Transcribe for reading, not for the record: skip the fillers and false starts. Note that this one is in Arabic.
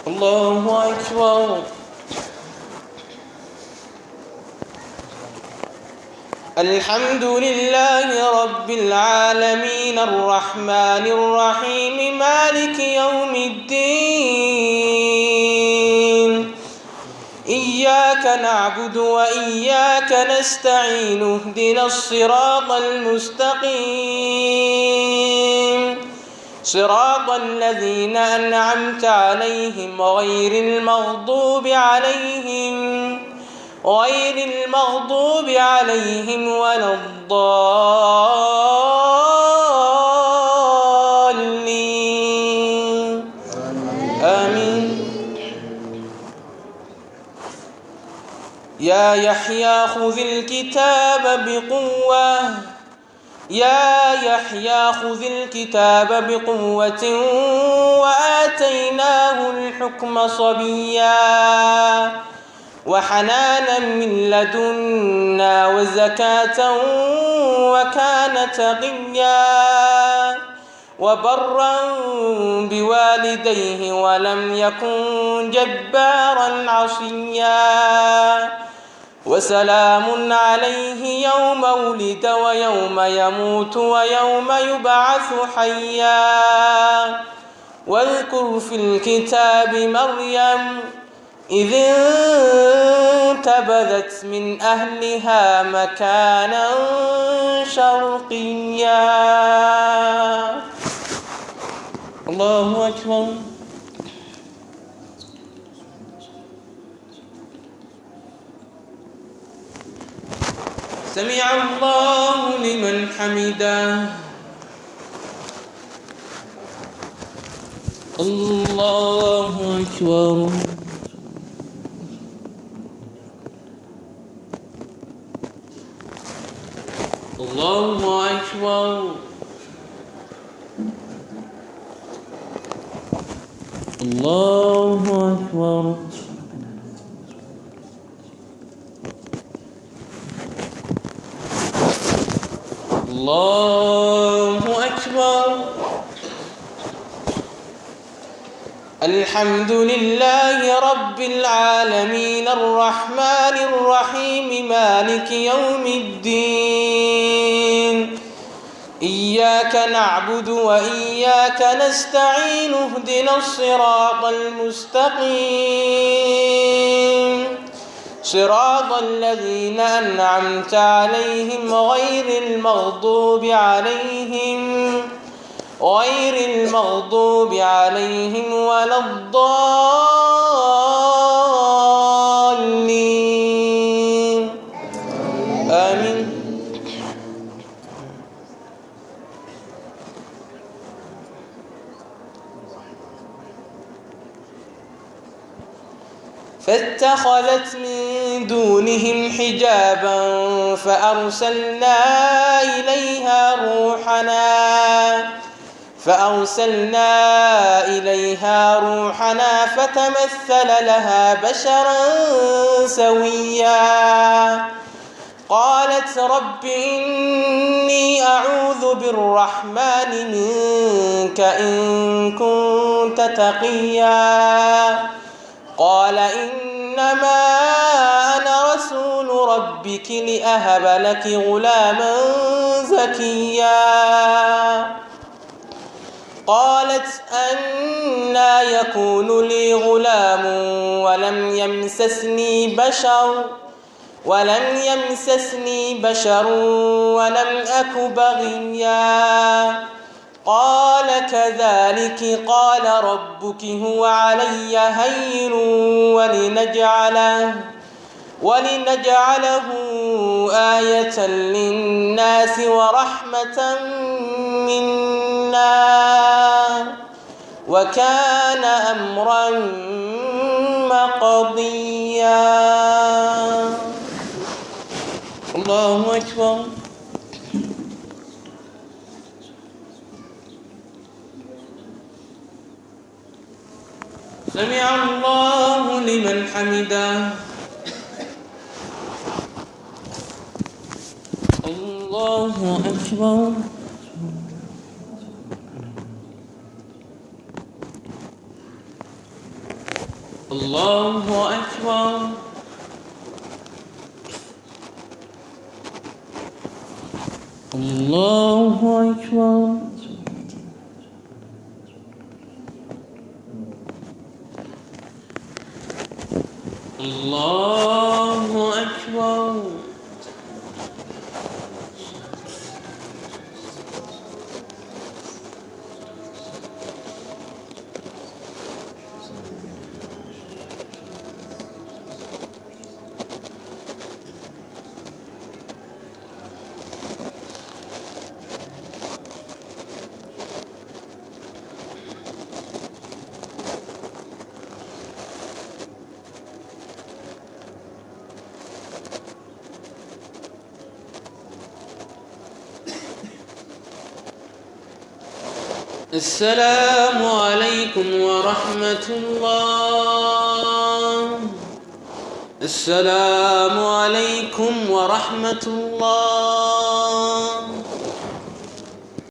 الله أكبر. الحمد لله رب العالمين الرحمن الرحيم مالك يوم الدين. إياك نعبد وإياك نستعين اهدنا الصراط المستقيم صراط الذين أنعمت عليهم غير المغضوب عليهم ولا الضالين. آمين. يا يحيى خذ الكتاب بقوة وآتيناه الحكم صبيا وحنانا من لدنا وزكاة وكان تقيا وبرا بوالديه ولم يكن جبارا عصيا وسلام عليه يوم ولد ويوم يموت ويوم يبعث حيا. واذكر في الكتاب مريم إذ انتبذت من أهلها مكانا شرقيا. الله أكبر. سمع الله لمن حمده. الله أكبر. الله أكبر. الله أكبر. الله أكبر. الحمد لله رب العالمين الرحمن الرحيم مالك يوم الدين. إياك نعبد وإياك نستعين اهدنا الصراط المستقيم صراط الذين أنعمت عليهم غير المغضوب عليهم ولا الضالين. آمين. فاتخذت من دونهم حجابا فأرسلنا إليها روحنا فتمثل لها بشرا سويا. قالت رب إني أعوذ بالرحمن منك إن كنت تقيا. قال إنما أنا رسول ربك لأهب لك غلاما زكيا. قالت أنى يكون لي غلام ولم يمسسني بشر ولم أك بغيا. قال كذلك قال ربك هو علي هين ولنجعله آية للناس ورحمة منا وكان أمرا مقضيا. الله أكبر. سمع الله لمن حمده. الله أكبر. الله أكبر. الله أكبر. الله أكبر. السلام عليكم ورحمة الله. السلام عليكم ورحمة الله.